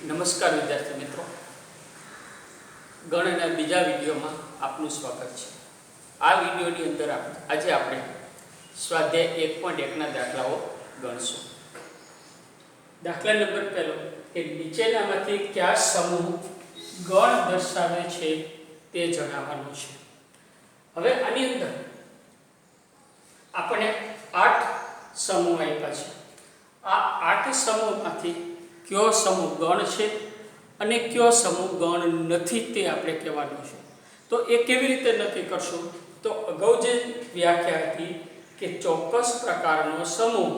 નમસ્કાર વિદ્યાર્થી મિત્રો, ગણના બીજા વિડીયોમાં આપનું સ્વાગત છે। આ વિડીયોની અંદર આજે આપણે સ્વાધ્યાય 1.1ના દાખલાઓ ગણશું। દાખલા નંબર પહેલો કે નીચેનામાંથી કયા સમૂહ ગણ દર્શાવે છે તે જણાવવાનું છે। હવે આની અંદર આપણે 8 સમૂહ આપ્યા છે। આ 8 સમૂહમાંથી કયો સમૂહ ગણ છે અને કયો સમૂહ ગણ નથી તે આપણે કહેવાનું છે। તો એ કેવી રીતે નક્કી કરશું? તો અગાઉ જે વ્યાખ્યા હતી કે ચોક્કસ પ્રકારનો સમૂહ,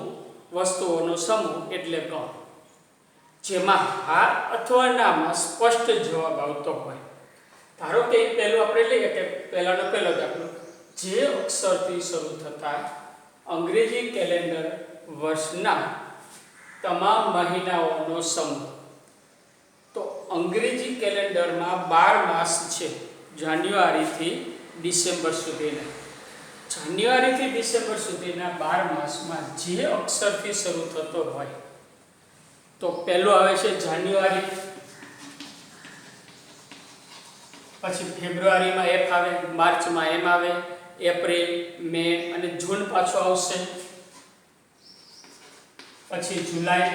વસ્તુઓનો સમૂહ એટલે ગણ, જેમાં હા અથવા નામાં સ્પષ્ટ જવાબ આવતો હોય। ધારો કે પહેલું આપણે લઈએ કે પહેલાનો પહેલો દાખલો, જે અક્ષરથી શરૂ થતા અંગ્રેજી કેલેન્ડર વર્ષના તમામ મહિનાઓનો સમૂહ। તો અંગ્રેજી કેલેન્ડરમાં 12 માસ છે, જાન્યુઆરીથી ડિસેમ્બર સુધીના। જાન્યુઆરીથી ડિસેમ્બર સુધીના 12 માસમાં જે અક્ષરથી શરૂ થતો હોય, તો પહેલો આવે છે જાન્યુઆરી, પછી ફેબ્રુઆરીમાં એફ આવે, માર્ચમાં એમ આવે, એપ્રિલ, મે અને જૂન પાછો આવશે, પછી જુલાઈ,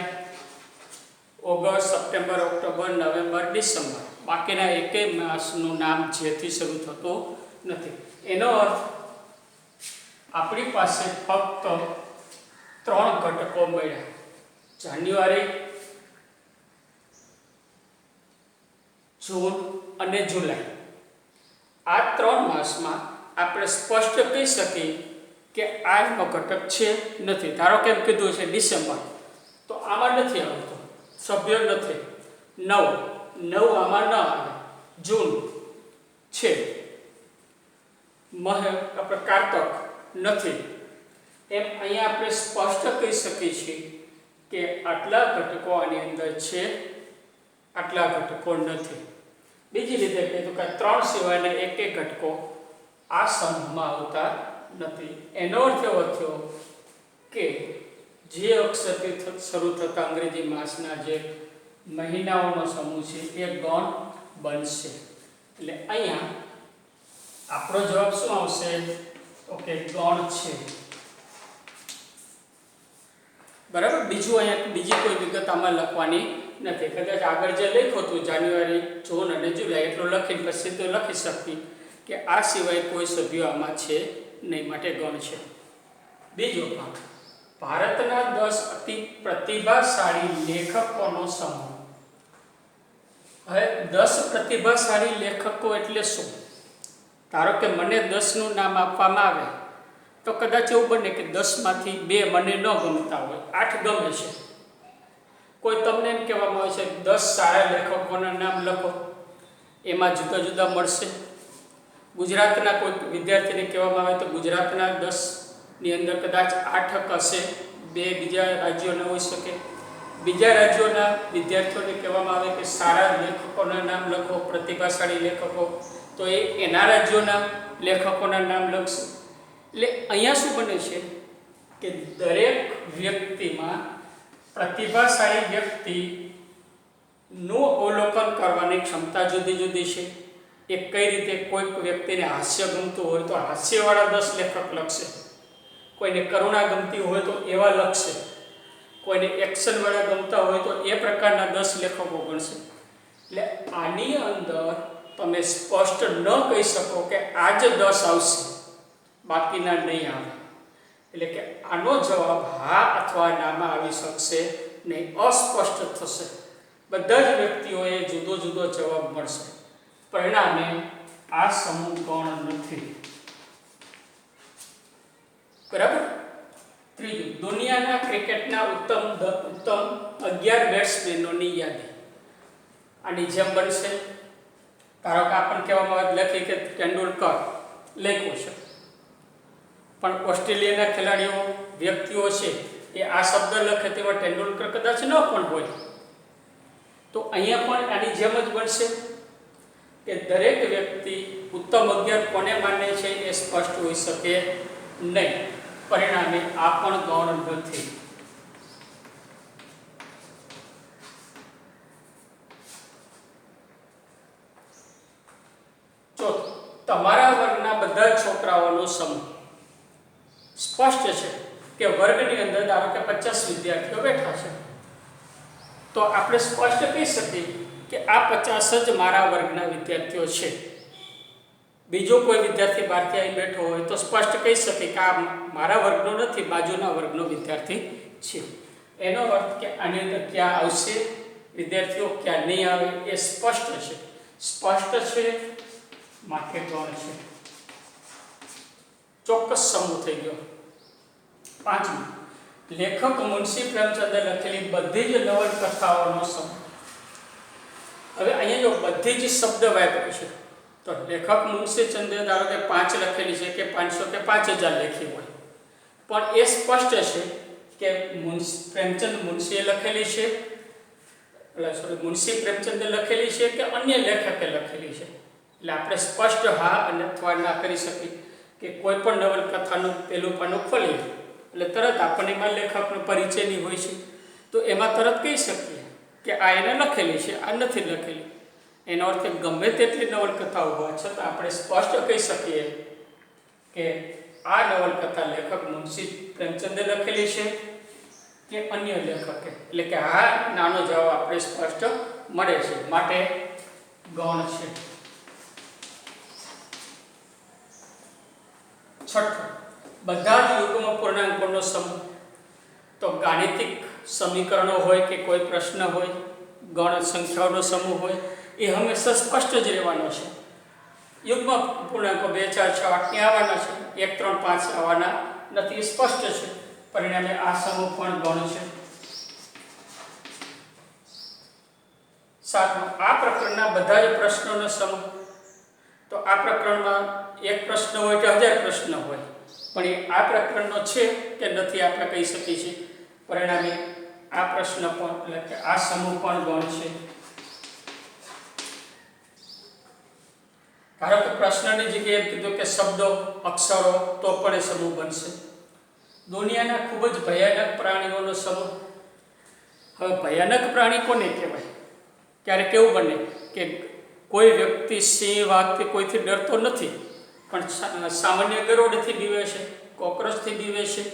August, September, October, November, December, બાકીના એકેય માસનું નામ જેથી શરૂ થતું નથી। એનો અર્થ આપણી પાસે ફક્ત 3 ઘટકો મળ્યા, જાન્યુઆરી, જૂન અને જુલાઈ। આ 3 માસમાં આપણે સ્પષ્ટ કહી શકીએ કે આ એનો ઘટક છે નથી। ધારો કે એમ કીધું છે ડિસેમ્બર, તો આમાં નથી આવતો, સભ્ય નથી। 9 આમાં ન આવે, જૂન છે, આપણે કારતક નથી। એમ અહીંયા આપણે સ્પષ્ટ કહી શકીએ છીએ કે આટલા ઘટકો આની અંદર છે, આટલા ઘટકો નથી। બીજી રીતે કહીએ તો કે 3 સિવાયના એકેય ઘટકો આ સમૂહમાં આવતા નથી। એનો અર્થ એવો થયો કે જે અક્ષરથી શરૂ થતા અંગ્રેજી માસના જે મહિનાઓનો સમૂહ છે એ ગણ બનશે। એટલે અહીંયા આપણો જવાબ શું આવશે? તો કે ગણ છે, બરાબર। બીજું અહીંયા બીજી કોઈ વિગત આમાં લખવાની નથી। કદાચ આગળ જે લખ્યું હતું જાન્યુઆરી, જૂન અને જુલાઈ એટલું લખીને પછી તો લખી શકીએ કે આ સિવાય કોઈ સભ્યો આમાં છે નહીં, માટે ગણ છે। બીજો ભાગ, ભારતના 10 અતિ પ્રતિભાશાળી લેખકોનો સમૂહ। હવે 10 પ્રતિભાશાળી લેખકો એટલે શું? ધારો કે મને 10 નું નામ આપવામાં આવે તો કદાચ એવું બને કે 10 માંથી 2 મને ન ગમતા હોય, 8 ગમે છે। કોઈ તમને એમ કહેવામાં આવે છે 10 સારા લેખકોના નામ લખો, એમાં જુદા જુદા મળશે। ગુજરાતના કોઈ વિદ્યાર્થીને કહેવામાં આવે તો ગુજરાતના 10 ની અંદર કદાચ 8 હશે, 2 બીજા રાજ્યોના હોઈ શકે। બીજા રાજ્યોના વિદ્યાર્થીઓને કહેવામાં આવે કે સારા લેખકોના નામ લખો, પ્રતિભાશાળી લેખકો, તો એના રાજ્યોના લેખકોના નામ લખશે। એટલે અહીંયા શું બને છે કે દરેક વ્યક્તિમાં પ્રતિભાશાળી વ્યક્તિનું અવલોકન કરવાની ક્ષમતા જુદી જુદી છે। એ કઈ રીતે, કોઈક વ્યક્તિને હાસ્ય ગમતું હોય તો હાસ્યવાળા 10 લેખક લખશે, કોઈને કરુણા ગમતી હોય તો એવા લખશે, કોઈને એક્શનવાળા ગમતા હોય તો એ પ્રકારના 10 લેખકો ગણશે। એટલે આની અંદર તમે સ્પષ્ટ ન કહી શકો કે આ જ 10 આવશે, બાકીના નહીં આવે। એટલે કે આનો જવાબ હા અથવા નામાં આવી શકશે નહીં, અસ્પષ્ટ થશે। બધા જ વ્યક્તિઓએ જુદો જુદો જવાબ મળશે, પરિણામે આ સમૂહ ગણ નથી, બરાબર। ત્રીજું, દુનિયાના ક્રિકેટના ઉત્તમ 11 બેટ્સમેનોની યાદી। આની જેમ બનશે। ધારો કે આપણને કહેવામાં આવે લખી કે તેંડુલકર લખ્યું છે, પણ ઓસ્ટ્રેલિયાના ખેલાડીઓ, વ્યક્તિઓ છે એ આ શબ્દ લખે તેવા તેંડુલકર કદાચ ન પણ હોય। તો અહીંયા પણ આની જેમ જ બનશે કે દરેક વ્યક્તિ ઉત્તમ 11 કોને માને છે એ સ્પષ્ટ હોઈ શકે નહીં, પરિણામે આ પણ ગણ નથી। તમારા વર્ગના બધા છોકરાઓનો સમૂહ. સ્પષ્ટ છે કે વર્ગની અંદર ધારો કે 50 વિદ્યાર્થીઓ બેઠા છે, તો આપણે સ્પષ્ટ કહી શકીએ કે આ 50 જ મારા વર્ગના વિદ્યાર્થીઓ છે. બીજો કોઈ વિદ્યાર્થી બહારથી આવી બેઠો હોય તો સ્પષ્ટ કહી શકે કે આ મારા વર્ગનો નથી, બાજુના વર્ગનો વિદ્યાર્થી છે. એનો અર્થ કે આની અંદર ક્યાં આવશે વિદ્યાર્થીઓ, ક્યાં નહીં આવે એ સ્પષ્ટ છે. સ્પષ્ટ છે માટે ગણ છે. ચોક્કસ સમૂહ થઈ ગયો. પાંચમું, લેખક મુનશી પ્રેમચંદે લખેલી બધી જ નવલકથાઓનો સમૂહ. હવે અહીંયા જો બધી જ શબ્દ વાપર્યો છે, તો લેખક મુનશી ચંદે ધારો કે 5 લખેલી છે કે 500 કે 5000 લખી હોય, પણ એ સ્પષ્ટ છે કે પ્રેમચંદ મુનશીએ લખેલી છે, મુનશી પ્રેમચંદે લખેલી છે કે અન્ય લેખકે લખેલી છે. એટલે આપણે સ્પષ્ટ હા અને અથવા ના કરી શકીએ કે કોઈ પણ નવલકથાનું પહેલું પાનું ખોલીએ એટલે તરત આપણને એમાં લેખકનો પરિચયની હોય છે, તો એમાં તરત કહી શકીએ કે આ એને લખેલી છે, આ નથી લખેલી. એનો અર્થ ગમે તેટલી નવલકથાઓ હોય છતાં આપણે સ્પષ્ટ કહી શકીએ કે આ નવલકથા લેખક મુનશી પ્રેમચંદે લખેલી છે કે અન્ય લેખકે. એટલે કે આ નાનો જવાબ આપણે સ્પષ્ટ મળે છે, માટે ગૌણ છે. છઠ્ઠું, બધા જ યુગ્મ પૂર્ણાંકોનો સમૂહ. તો ગાણિતિક સમીકરણો હોય કે કોઈ પ્રશ્ન હોય, ગણ સંખ્યાઓનો સમૂહ હોય, એ હંમેશા સ્પષ્ટ જ રહેવાનો છે. યુગ્મ પૂર્ણાંકો 2 4 6 8 આવવાના છે, 1 3 5 આવવાના નથી, સ્પષ્ટ છે. પરિણામે આ સમૂહ પણ ગણ છે. સાતમું, આ પ્રકરણના બધા જ પ્રશ્નોનો સમૂહ. તો આ પ્રકરણમાં એક પ્રશ્ન હોય કે 1000 પ્રશ્ન હોય, પણ એ આ પ્રકરણનો છે કે નથી આપણે કહી શકીએ છીએ. પરિણામે આ પ્રશ્ન પણ એટલે કે આ સમૂહ પણ ગણ છે. ધારો કે પ્રશ્નની જગ્યાએ એમ કીધું કે શબ્દો, અક્ષરો, તો પણ એ સમૂહ બનશે. દુનિયાના ખૂબ જ ભયાનક પ્રાણીઓનો સમૂહ. હવે ભયાનક પ્રાણી કોને કહેવાય? ક્યારે કેવું બને કે કોઈ વ્યક્તિ સિંહ, વાઘથી કોઈથી ડરતો નથી, પણ સામાન્ય ગરોળથી બીવે છે, કોકરોચથી બીવે છે,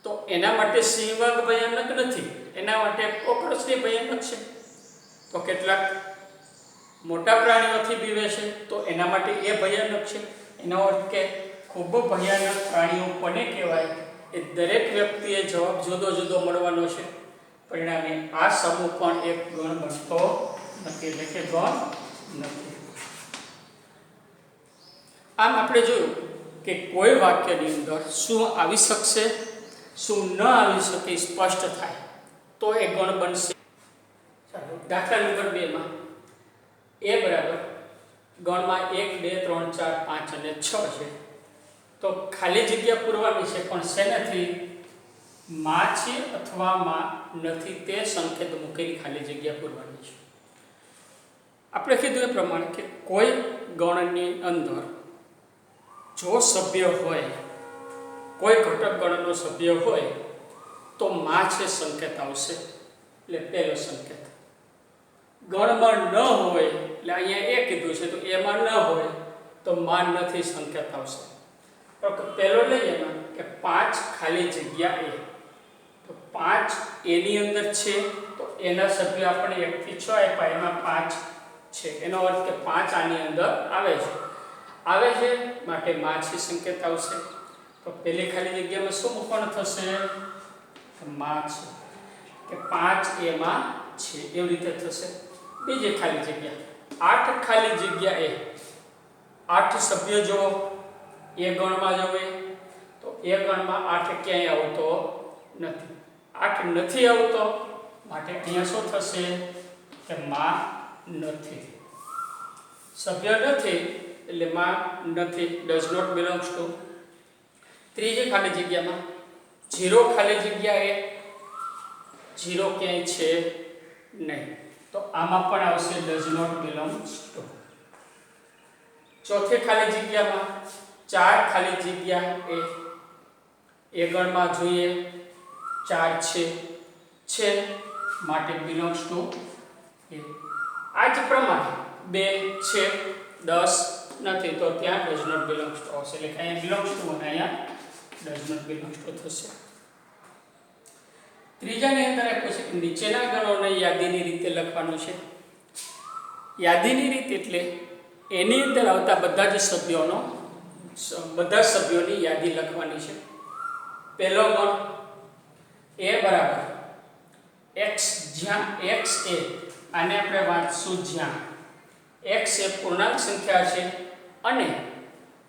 તો એના માટે સિંહ, વાઘ ભયાનક નથી, એના માટે કોકરોચની ભયાનક છે. તો કેટલાક મોટા પ્રાણીઓથી બીવે છે તો એના માટે એ ભયાનક છે. એનો અર્થ કે ખૂબ ભયાનક પ્રાણીઓ કોને કહેવાય એ દરેક વ્યક્તિએ જવાબ જુદો જુદો મળવાનો છે. પરિણામે આ સમૂહ પણ એક ગણ બનતો નથી, એટલે કે ગણ નથી. આમ આપણે જોયું કે કોઈ વાક્યની અંદર શું આવી શકશે, શું ન આવી શકે સ્પષ્ટ થાય તો એ ગણ બનશે. ચાલો દાખલા નંબર 2 માં એ બરાબર ગણમાં 1 2 3 4 5 અને 6 છે, તો ખાલી જગ્યા પૂરવાની છે, પણ શેનાથી? માં છે અથવા માં નથી તે સંકેત મૂકેલી ખાલી જગ્યા પૂરવાની છે. આપણે કીધું એ પ્રમાણે કે કોઈ ગણની અંદર જો સભ્ય હોય, કોઈ ઘટક ગણનો સભ્ય હોય તો માં છે સંકેત આવશે, એટલે પહેલો સંકેત. ગણમાં ન હોય એટલે અહીંયા એ કીધું છે તો એમાં ન હોય તો માં નથી સંકેત આવશે. તો પહેલો લઈએ કે 5 ખાલી જગ્યા એ, તો 5 એની અંદર છે તો એના સભ્ય આપણે 1 થી 6 આપ્યા, એમાં 5 છે, એનો અર્થ કે 5 આની અંદર આવે છે માટે માં છે સંકેત આવશે. તો પહેલી ખાલી જગ્યામાં શું મૂકવાનું થશે? માં છે, કે 5 એમાં છે એવી રીતે થશે. બીજી ખાલી જગ્યા 8 ખાલી જગ્યા એ, 8 સભ્ય જો એ ગણમાં જવે તો એ ગણમાં 8 ક્યાંય આવતો નથી. 8 નથી આવતો માટે અહીંયા શું થશે કે માં નથી. સભ્ય નથી એટલે માં નથી, ડઝ નોટ બિલોંગ્સ ટુ. ત્રીજી ખાલી જગ્યામાં 0 ખાલી જગ્યા એ, 0 ક્યાંય છે નહીં, તો આમાં પણ આવશે ડઝ નોટ બિલોંગ્સ ટુ. ચોથી ખાલી જગ્યામાં 4 ખાલી જગ્યા એ ગણમાં જોઈએ 4 છે માટે બિલોંગ્સ ટુ એ. આ જ પ્રમાણે 2 છે, 10 નથી તો ત્યાં ડઝ નોટ બિલોંગ્સ ટુ આવશે. એટલે કે અહીંયા બિલોંગ્સ ટુ અને અહીંયા ડઝ નોટ બિલોંગ્સ ટુ થશે. ત્રીજાની અંદર આપ્યું છે કે નીચેના ગણોને યાદીની રીતે લખવાનું છે. યાદીની રીત એટલે એની અંદર આવતા બધા જ સભ્યોની યાદી લખવાની છે. પહેલો ગણ a બરાબર x, જ્યાં x એ આને આપણે વાંચશું જ્યાં x એ પૂર્ણાંક સંખ્યા છે અને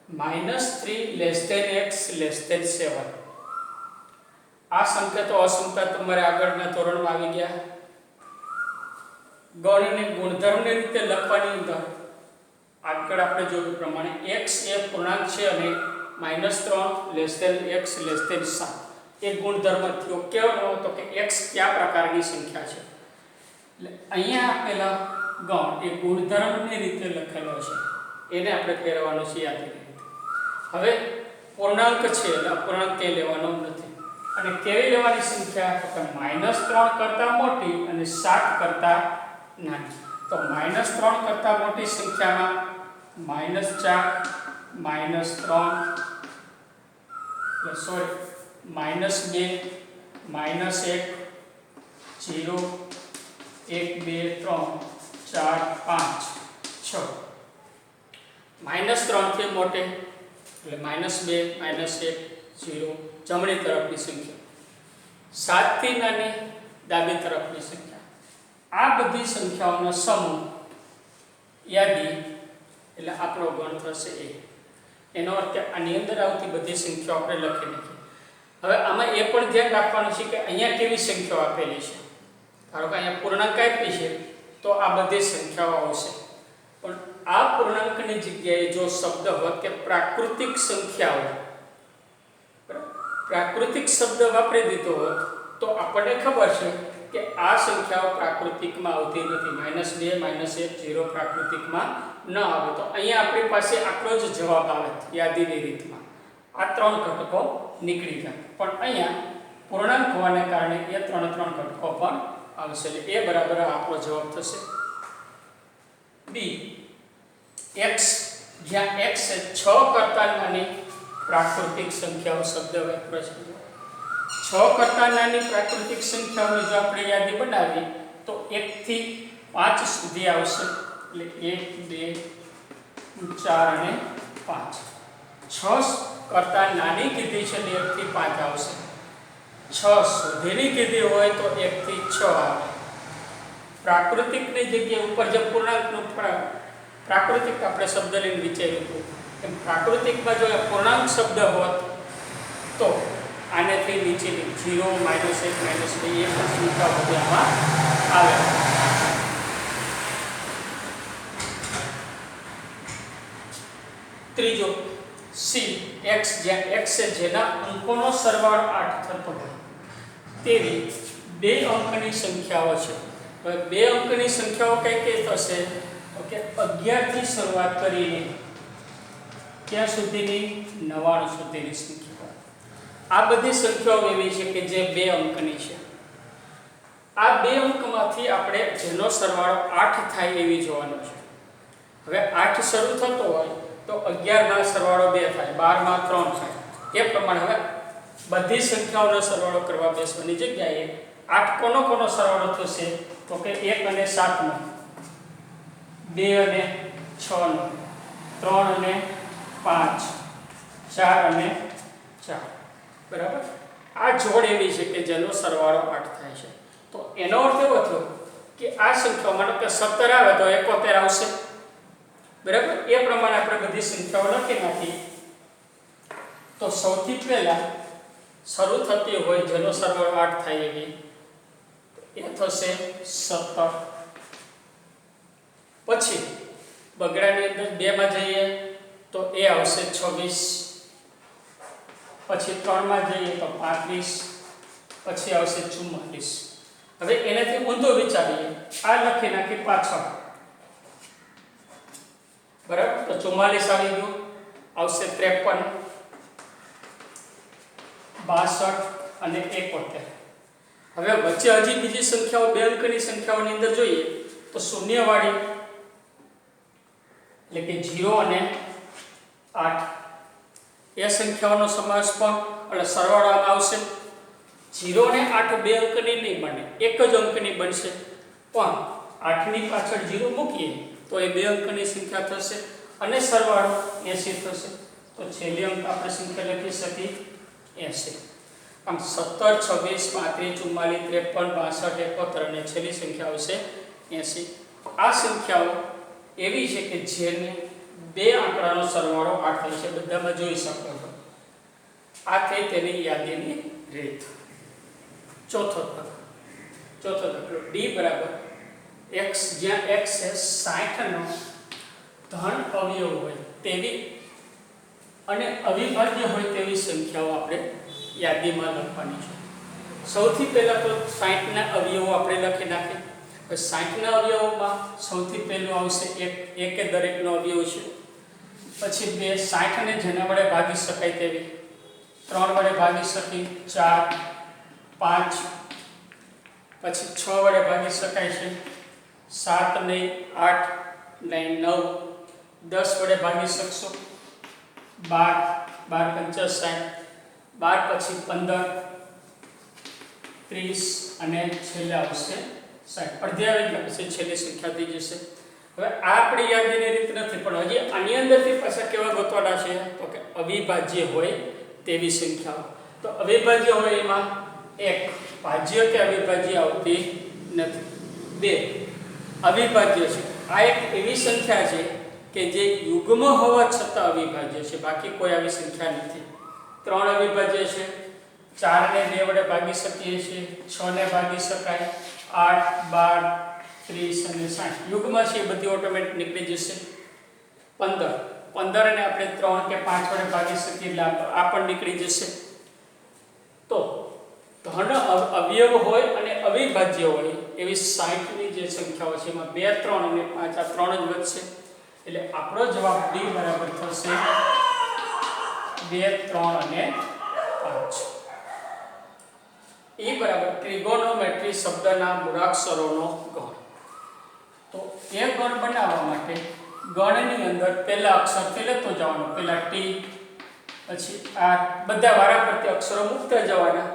-3 x 7. આ સંકેતો અસંખ્ય તમારે આગળના ધોરણમાં આવી ગયા. ગણને ગુણધર્મની રીતે લખવાની અંદર આગળ આપણે જોયું પ્રમાણે x એ પૂર્ણાંક છે અને -3 x 7 એ ગુણધર્મ થયો. કેવો તો કે x કયા પ્રકારની સંખ્યા છે. એટલે અહીંયા આપેલા ગણ એ ગુણધર્મની રીતે લખેલો છે, એને આપણે ફેરવવાનો છે યાદીની રીતે. હવે પૂર્ણાંક છે એટલે અપૂર્ણાંક તે લેવાનો નથી. અને કેવી લેવાની સંખ્યા તો કે -3 કરતાં મોટી અને 7 કરતાં નાની. તો -3 કરતાં મોટી સંખ્યામાં -4 -2 -1 0 1 2 3 4 5 6 -3 થી મોટે એટલે -2 -1 0 જમણી તરફની સંખ્યા, 7 થી નાની ડાબી તરફની સંખ્યા. આ બધી સંખ્યાઓનો સમૂહ યાદી એટલે આપણો ગણ થશે એ. એનો અર્થ આની અંદર આવતી બધી સંખ્યાઓ આપણે લખી નાખીએ. હવે આમાં એ પણ ધ્યાન રાખવાનું છે કે અહીંયા કેવી સંખ્યાઓ આપેલી છે. ધારો કે અહીંયા પૂર્ણાંક આપી છે તો આ બધી સંખ્યાઓ આવશે. પણ આ પૂર્ણાંકની જગ્યાએ જો શબ્દ હોત કે પ્રાકૃતિક સંખ્યાઓ, પ્રાકૃતિક શબ્દ વાપરી દીધો હોત તો આપણને ખબર છે કે આ સંખ્યાઓ પ્રાકૃતિકમાં આવતી નથી. -2 -1 0 પ્રાકૃતિકમાં ન આવે. તો અહીંયા આપણી પાસે આટલો જ જવાબ આવે યાદીની રીતમાં. આ 3 ઘટકો નીકળી જાય. પણ અહીંયા પૂર્ણાંક હોવાને કારણે એ 3 ઘટકો પણ આવશે. એટલે એ બરાબર આપણો જવાબ થશે. બી x, જ્યાં x એ 6 કરતાં નાની પ્રાકૃતિક સંખ્યાઓ શબ્દ વાપર્યો છે. 6 કરતાં નાની પ્રાકૃતિક સંખ્યાઓની જો આપણે યાદી બનાવીએ તો 1 થી 5 સુધી આવશે. એટલે 1 2 4 અને 5. 6 કરતાં નાની કીધી છે એટલે 1 થી 5 આવશે. 6 સુધીની કીધી હોય તો 1 થી 6 આવે. પ્રાકૃતિકની જગ્યાએ ઉપર જે પૂર્ણાંકનું પ્રાકૃતિક આપણે શબ્દ લઈને વિચાર્યું હતું એમ પ્રાકૃતિકમાં જો પૂર્ણાંક શબ્દ હોત તો આનેથી નીચેની 0 -1 -2 એ પણ સંખ્યા બધી આમાં આવે. ત્રીજો સી x, જ્યાં x છે જેના અંકોનો સરવાળો 8 થતો હોય તેવી 2 અંકની સંખ્યાઓ છે. હવે 2 અંકની સંખ્યાઓ કઈ કઈ થશે તો કે 11 થી શરૂઆત કરીને ક્યાં સુધીની 99 સુધીની સંખ્યાઓ. આ બધી સંખ્યાઓ એવી છે કે જે 2 અંકની છે. આ 2 અંકમાંથી આપણે જેનો સરવાળો 8 થાય એવી જોવાનો છે. હવે 8 શરૂ થતો હોય તો 11 માં સરવાળો 2 થાય, 12 માં 3 થાય. એ પ્રમાણે હવે બધી સંખ્યાઓનો સરવાળો કરવા બેસવાની જગ્યાએ 8 કોનો સરવાળો થશે તો કે 1 અને 7 નો, 2 અને 6 નો, 3 અને 5, 4 અને 4. બરાબર. આ જોડ એવી છે કે જેનો સરવાળો 8 થાય છે. તો એનો અર્થ એવો થયો કે આ સંખ્યાઓ માનો કે 17 આવે તો 71 આવશે. બરાબર. એ પ્રમાણે આપણે બધી સંખ્યાઓ લખી નાખી. તો સૌથી પહેલા શરૂ થતી હોય જેનો સરવાળો 8 થાય એવી એ થશે 17. પછી બગડાની અંદર 2 માં જઈએ તો એ આવશે 26. પછી 3 માં જઈએ તો 35. પછી આવશે 44. હવે એનાથી ઊંધો વિચારીએ, આ લખી નાખી પાછળ. બરાબર. તો 44 આવી ગયું, આવશે 53, 62 અને 71. હવે વચ્ચે હજી બીજી સંખ્યાઓ 2 અંકની સંખ્યાઓની અંદર જોઈએ તો શૂન્યવાળી એટલે કે 0 અને 8 એ સંખ્યાઓનો સમાવેશ પણ એટલે સરવાળામાં આવશે. 0 અને 8 બે અંકની નહીં બને, એક જ અંકની બનશે, પણ 8 ની પાછળ 0 મૂકીએ તો એ બે અંકની સંખ્યા થશે અને સરવાળો 80 થશે. તો છેલ્લી અંક આપણે સંખ્યા લખી શકીએ 80. આમ 17, 26, 35, 44, 53, 72 અને છેલ્લી સંખ્યા આવશે 80. આ સંખ્યાઓ એવી છે કે જેને બે આંકડાનો સરવાળો 8 થાય છે, બધામાં જોઈ શકો છો. આ થઈ તેની યાદીની રીત. ચોથો દાખલો d બરાબર x, જ્યાં x એ 60 નો ધન અવયવ હોય તેવી અને અવિભાજ્ય હોય તેવી સંખ્યાઓ આપણે યાદીમાં લખવાની છે. સૌથી પહેલા તો 60 ના અવયવો આપણે લખી નાખીએ. 60 ના અવયવોમાં સૌથી પહેલું આવશે એક એ દરેકનો અવયવ છે. પછી 2 60 ને જેના વડે ભાગી શકાય તેવી, 3 વડે ભાગી શકી, 4, 5, પછી 6 વડે ભાગી શકાય છે, 7 નહીં, 8 નહીં, 9, 10 વડે ભાગી શકશો, 12, 12 × 50, 12 પછી 15, 30 અને છેલ્લે આવશે 60. અડધી આવી ગયા પછી છેલ્લી સંખ્યા થઈ જશે. હવે આ આપણી યાદીની રીત નથી, પણ હજી આની અંદરથી પાછા કેવા ગોતવાના છે તો કે અવિભાજ્ય હોય તેવી સંખ્યાઓ. તો અવિભાજ્ય હોય એમાં એક ભાજ્ય કે અવિભાજ્ય આવતી નથી, બે અવિભાજ્ય છે. આ એક એવી સંખ્યા છે કે જે યુગ્મ હોવા છતાં અવિભાજ્ય છે, બાકી કોઈ આવી સંખ્યા નથી. 3 અવિભાજ્ય છે, 4 ને 2 વડે ભાગી શકીએ છીએ, 6 ને ભાગી શકાય, 8, 12, 30 અને 60 યુગમાં છે, એ બધી ઓટોમેટિક નીકળી જશે. 15 ને આપણે 3 કે 5 વડે ભાગી શકીએ એટલે આ પણ નીકળી જશે. તો ધન અવયવ હોય અને અવિભાજ્ય હોય એવી 60 ની જે સંખ્યાઓ છે એમાં 2, 3 અને 5 આ ત્રણ જ વધશે. એટલે આપણો જવાબ D બરાબર થશે 2, 3 અને 5. E બરાબર ત્રિગોનોમેટ્રી શબ્દના મૂળાક્ષરોનો ગણ. તો એ ગણ બનાવવા માટે ગણની અંદર પહેલા અક્ષરથી લેતો જવાનો, પહેલા T, પછી R, બધા વારાફરતી અક્ષરો મૂકતા જવાના.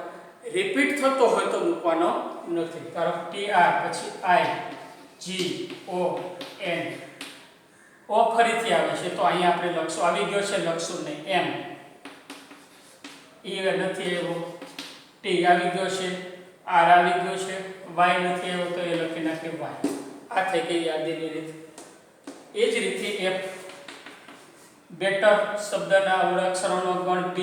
રિપીટ થતો હોય તો મૂકવાનો નથી. ધારો TR, પછી I, G, O, N. O ફરીથી આવે છે તો અહીંયા આપણે લખશું, આવી ગયો છે લખશું નહીં, M. E નથી આવ્યો, T આવી ગયો છે, R આવી ગયો છે, Y નથી આવ્યો તો એ લખી નાખીએ Y. આ થઈ ગઈ યાદીની રીત. એ જ રીતે F, બેટર શબ્દના મૂળાક્ષરોનો ગણ B,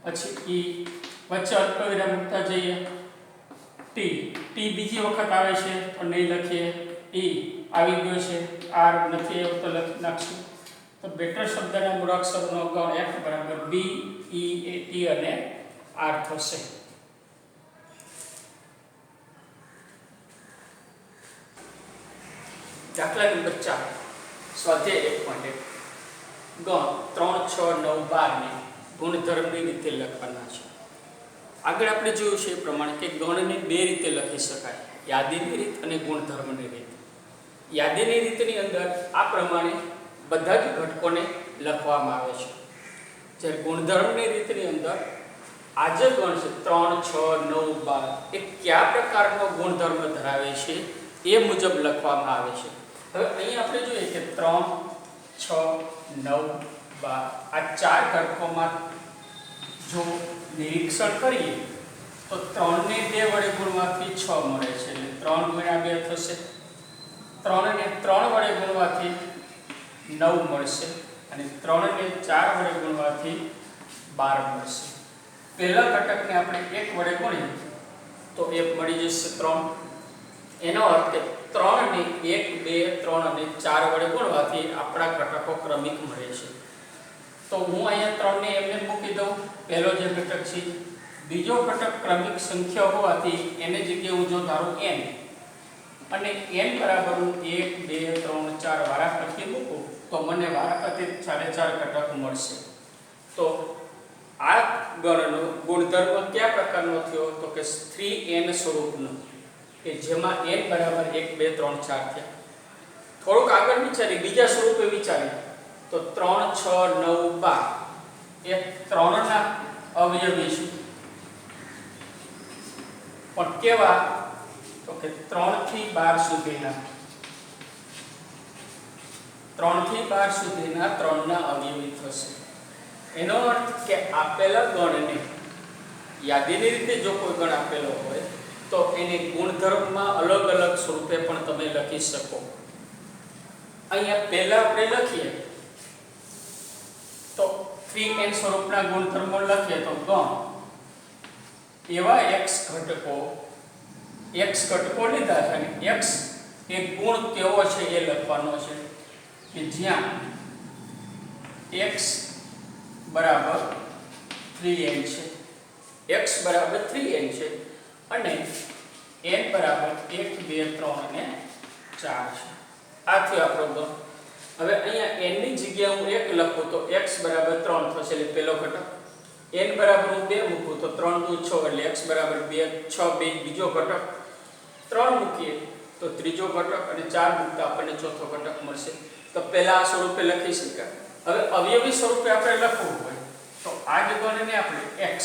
પછી E, વચ્ચે અલ્પવિરામ મૂકતા જઈએ, T બીજી વખત આવે છે તો નહીં લખીએ, E આવી ગયો છે, R નથી આવ્યો તો લખી નાખશું. તો બેટર શબ્દના મૂળાક્ષરોનો ગણ F બરાબર B, E, T અને R થશે. દાખલા નંબર 4, સ્વાધ્યાય 1.1 ગણ 3, 6, 9, 12 ને ગુણધર્મની રીતે લખવાના છે. આગળ આપણે જોયું છે એ પ્રમાણે કે ગણને બે રીતે લખી શકાય, યાદીની રીત અને ગુણધર્મની રીત. યાદીની રીતની અંદર આ પ્રમાણે બધા જ ઘટકોને લખવામાં આવે છે, જ્યારે ગુણધર્મની રીતની અંદર આ જે ગણ છે 3, 6, 9, 12 એ કયા પ્રકારનો ગુણધર્મ ધરાવે છે એ મુજબ લખવામાં આવે છે. હવે અહીં આપણે જોઈએ કે 3, 6, 9, 12 આ ચાર ઘટકોમાં જો નિરીક્ષણ કરીએ તો 3 ને 2 વડે ગુણવાથી 6 મળે છે, એટલે 3 ગુણ્યા 2 થશે. 3 ને 3 વડે ગુણવાથી 9 મળશે અને 3 ને 4 વડે ગુણવાથી 12 મળશે. પહેલા ઘટકને આપણે 1 વડે ગુણીએ તો 1 મળી જશે 3. એનો અર્થ કે 3 ને 1, 2, 3 અને 4 વડે ગુણવાથી આપણા ઘટકો ક્રમિક મળે છે. તો હું અહીંયા 3 ને એમને મૂકી દઉં, પહેલો જે ઘટક છે. બીજો ઘટક ક્રમિક સંખ્યા હોવાથી એને જગ્યાએ હું જો ધારું n અને n બરાબર હું 1, 2, 3, 4 વારાફરતી મૂકું તો મને વારાફરતી 4 ઘટક મળશે. તો આ ગણનો ગુણધર્મ કયા પ્રકારનો થયો તો કે 3n સ્વરૂપનો, કે જેમાં n બરાબર 1, 2, 3, 4 થયા. થોડુંક આગળ વિચારી, બીજા સ્વરૂપે વિચારી તો 3, 6, 9, 12 એ 3 ના અવયવી છે, પણ કેવા તો કે 3 થી 12 સુધીના, 3 થી 12 સુધીના 3 ના અવયવી થશે. એનો અર્થ કે આપેલા ગણને યાદીની રીતે જો કોઈ ગણ આપેલો હોય તો એને ગુણધર્મમાં અલગ અલગ સ્વરૂપે પણ તમે લખી શકો. અહીંયા પહેલા આપણે લખીએ તો 3n સ્વરૂપના ગુણધર્મો લખીએ તો ગણ એવા x ઘટકો લીધા છે અને x એ ગુણ કેવો છે એ લખવાનો છે કે જ્યાં x બરાબર 3n છે, x બરાબર 3n છે અને n બરાબર 1, 2, 3 અને 4 છે. આ થયો આપણો ગણ. હવે અહીંયા n ની જગ્યાએ હું 1 લખું તો x બરાબર 3 થશે એટલે પહેલો ઘટક. n બરાબર હું 2 મૂકું તો 3 દુ 6 એટલે x બરાબર 2, 6 2 બીજો ઘટક. 3 મૂકીએ તો ત્રીજો ઘટક અને 4 મૂકતા આપણને ચોથો ઘટક મળશે. તો પહેલા આ સ્વરૂપે લખી શકાય. હવે અવયવી સ્વરૂપે આપણે લખવું હોય તો આ જ ગણને આપણે x,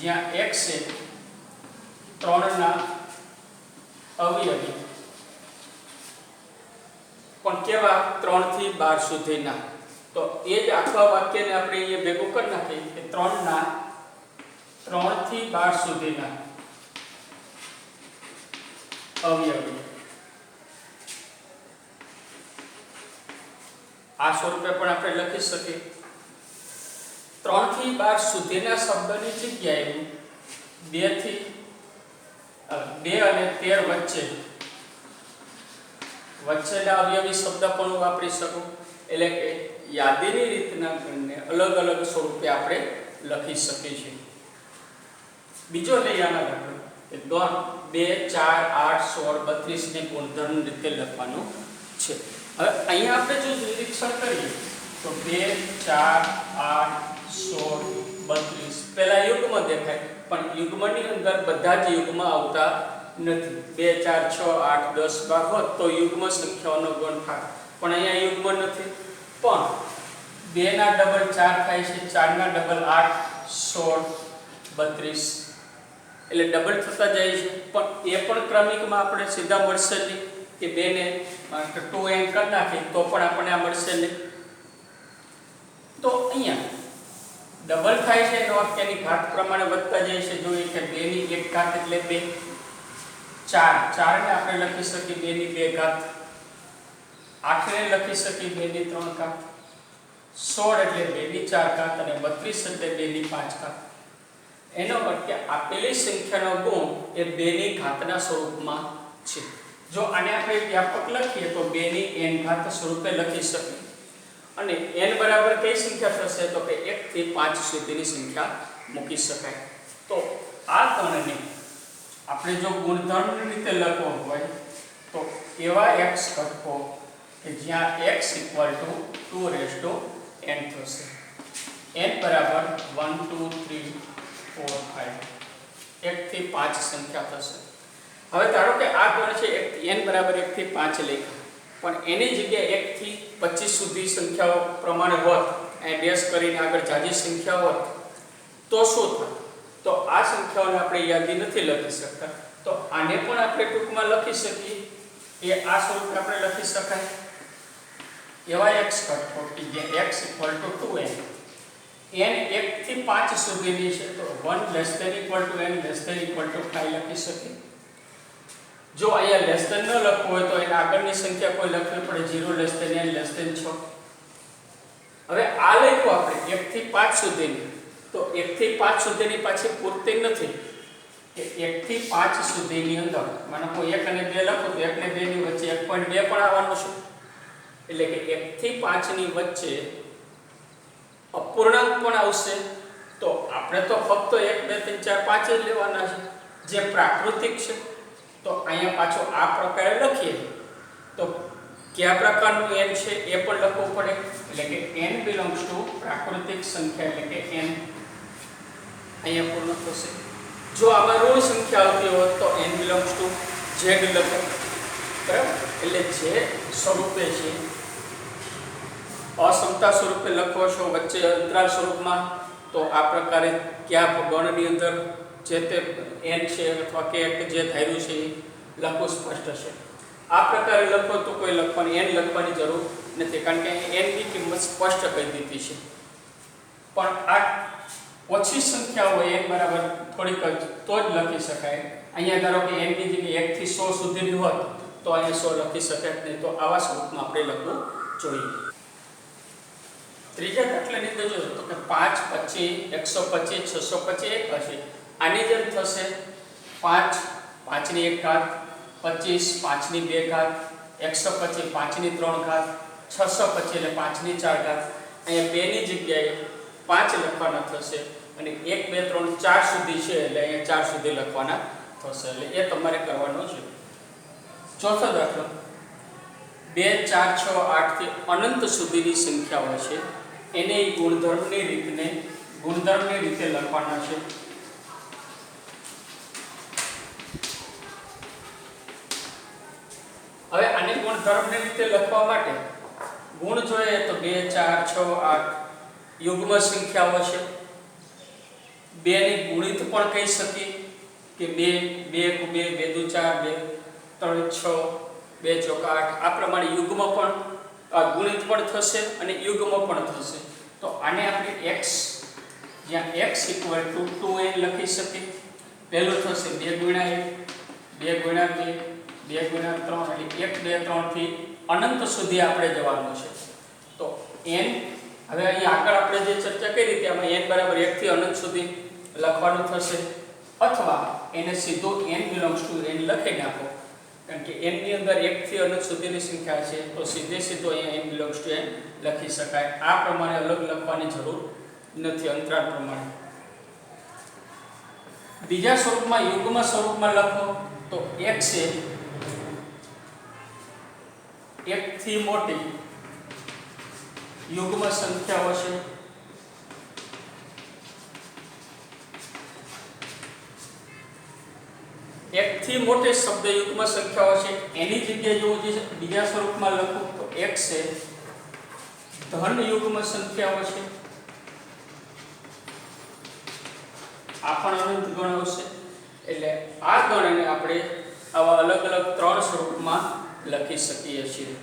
જ્યાં x એ 3 ના અવયવી પણ કેવા 3 થી 12 સુધીના, તો એ જ આખા વાક્યને આપણે અહીંયા ભેગું કરી નાખીએ કે 3 થી 12 સુધીના અવયવી. આ સ્વરૂપે પણ આપણે લખી શકીએ. 3 થી 12 સુધીના શબ્દની જગ્યાએ 2 અને 13 વચ્ચેના અવયવી શબ્દ પણ વાપરી શકું. એટલે કે યાદીની રીતના ગણને અલગ અલગ સ્વરૂપે આપણે લખી શકીએ છીએ. બીજો લઈ આના દાખલો કે ગણ 2, 4, 8, 16, 32 ને ગુણધર્મ રીતે લખવાનું છે. હવે અહીંયા આપણે જો નિરીક્ષણ કરીએ તો 2, 4, 8, 16, 32 પહેલા યુગ્મ દેખાય, પણ યુગ્મની અંદર બધા જ યુગ્મ આવતા નથી. 2, 4, 6, 8, 10, 12 હોત તો યુગ્મ સંખ્યાઓનો ગણ થાય, પણ અહીંયા યુગ્મ નથી. પણ 2 ના ડબલ 4 થાય છે, 4 ના ડબલ 8, 16, 32 એટલે ડબલ થતા જાય છે. પણ એ પણ ક્રમિકમાં આપણે સીધા મળશે નહીં કે 2 ને 2n કરી નાખીએ તો પણ આપણને આ મળશે નહીં. તો અહીંયા ડબલ થાય છે એનો અર્થ એની ઘાત પ્રમાણે વધતા જાય છે. જોઈએ કે 2 ની 1 ઘાત એટલે 2, 4 ને આપણે લખી શકીએ 2 ની 2 ઘાત, 8 ને લખી શકીએ 2 ની 3 ઘાત, 16 એટલે 2 ની 4 ઘાત અને 32 એટલે 2 ની 5 ઘાત. એનો અર્થ કે આપેલી સંખ્યાનો ગુણ એ 2 ની ઘાતના સ્વરૂપમાં છે. જો આને આપણે વ્યાપક લખીએ તો 2 ની n ઘાત સ્વરૂપે લખી શકીએ. અને n બરાબર કઈ સંખ્યા થશે તો કે 1 થી 5 સુધીની સંખ્યા મૂકી શકાય. તો આ ગણને આપણે જો ગુણધર્મની રીતે લખવો હોય તો એવા x ઘટકો કે જ્યાં x = 2n થશે. n બરાબર 1, 2, 3, 4, 5 1 થી 5 સંખ્યા થશે. હવે ધારો કે આ ગણ છે n બરાબર 1 થી 5 લેખા, પણ એની જગ્યાએ 1 થી 25 સુધી સંખ્યાઓ પ્રમાણે હોત, એ ડેશ કરીને આગળ જાજી સંખ્યા હોત તો શું થાય? તો આ સંખ્યાઓને આપણે યાદી નથી લખી શકતા. તો આને પણ આપણે ટૂંકમાં લખી શકીએ. એ આ સ્વરૂપે આપણે લખી શકાય. એવા x ઘટકો કે જે x = 2n, n 1 થી 5 સુધીની છે તો 1 < n < 5 લખી શકીએ. જો અહીંયા લેસ ધેન ન લખવું હોય તો એના આગળની સંખ્યા કોઈ લખવી પડે 0 < n < 6. હવે આ લખ્યું આપણે 1 થી 5 સુધીની, તો 1 થી 5 સુધીની પાછી પૂરતી નથી કે 1 થી 5 સુધીની અંદર માનો કોઈ 1 અને 2 લખો તો 1 ને 2 ની વચ્ચે 1.2 પણ આવવાનું છે. એટલે કે 1 થી 5 ની વચ્ચે અપૂર્ણાંક પણ આવશે. તો આપણે તો ફક્ત 1, 2, 3, 4, 5 જ લેવાના છે જે પ્રાકૃતિક છે. તો અહીંયા પાછો આ પ્રકારે લખીએ તો કયા પ્રકારનું n છે એ પણ લખવું પડે. એટલે કે n belongs to પ્રાકૃતિક સંખ્યા એટલે કે n અહીંયા પૂર્ણ થશે. જો આમાં ઋણ સંખ્યા આવતી હોત તો n belongs to z લખો. બરાબર. એટલે જે સ્વરૂપે છે અસમતા સ્વરૂપે લખો છો વચ્ચે અંતરાલ સ્વરૂપમાં, તો આ પ્રકારે કયા ગણની અંદર જે તે n છે અથવા કે જે ધાર્યું છે એ લખવું સ્પષ્ટ છે. આ પ્રકારે લખો તો કોઈ લખવાની n લખવાની જરૂર નથી, કારણ કે n ની કિંમત સ્પષ્ટ કહી દીધી છે. પણ આ ઓછી સંખ્યા હોય n બરાબર થોડીક જ તો જ લખી શકાય. અહીંયા ધારો કે n ની જગ્યાએ 1 થી 100 સુધીની હોત તો અહીંયા 100 લખી શકાય નહીં, તો આવા સ્વરૂપમાં આપણે લખવું જોઈએ. ત્રીજા દાખલાની અંદર જોજો તો કે 5, 25, 125, 625 એક હશે. આની જેમ થશે 5, 5 ની 1 ઘાત, 25, 5 ની 2 ઘાત, 125, 5 ની 3 ઘાત, 625 એટલે 5 ની 4 ઘાત. અહીંયા 2 ની જગ્યાએ 5 લખવાના થશે અને 1, 2, 3, 4 સુધી છે એટલે અહીંયા 4 સુધી લખવાના થશે. એટલે એ તમારે કરવાનો છે. ચોથો દાખલો 2, 4, 6, 8 થી અનંત સુધીની સંખ્યાઓ છે એને ગુણધર્મની રીતે લખવાના છે. હવે આને ગુણધર્મની રીતે લખવા માટે ગુણ જોઈએ તો 2, 4, 6, 8 યુગ્મ સંખ્યાઓ છે. 2 ની ગુણિત પણ કહી શકીએ કે 2, 2, 2, 2, 4, 2, 3, 6, 2 ચોક 8 આ પ્રમાણે યુગ્મ પણ ગુણિત પણ થશે અને યુગ્મ પણ થશે. તો આને આપણે x જ્યાં x 2n લખી શકીએ. પહેલું થશે 2 ગુણ્યા 1, 2 ગુણ્યા 2, 2 ગુણ્યા 3 એટલે 1, 2, 3 થી અનંત સુધી આપણે જવાનું છે. તો n હવે અહીં આગળ આપણે જે ચર્ચા કરી હતી આમાં n બરાબર 1 થી અનંત સુધી લખવાનું થશે, અથવા એને સીધો n belongs to n લખી નાખો, કારણ કે n ની અંદર 1 થી અનંત સુધીની સંખ્યા છે તો સીધો અહીંયા n belongs to n લખી શકાય. આ પ્રમાણે અલગ લખવાની જરૂર નથી અંતરાલ પ્રમાણે. બીજા સ્વરૂપમાં યુગ્મ સ્વરૂપમાં લખો તો x છે 1 થી મોટી યુગ્મ સંખ્યાઓ છે. એક થી મોટે શબ્દ યુગ્મ સંખ્યાઓ છે એની જગ્યાએ જો જે બીજા સ્વરૂપમાં લખું તો x છે ધન યુગ્મ સંખ્યાઓ છે. આ પણ અનંત ગણ આવશે. એટલે આ ગણને આપણે આવા અલગ અલગ 3 સ્વરૂપમાં લખી શકીએ છીએ.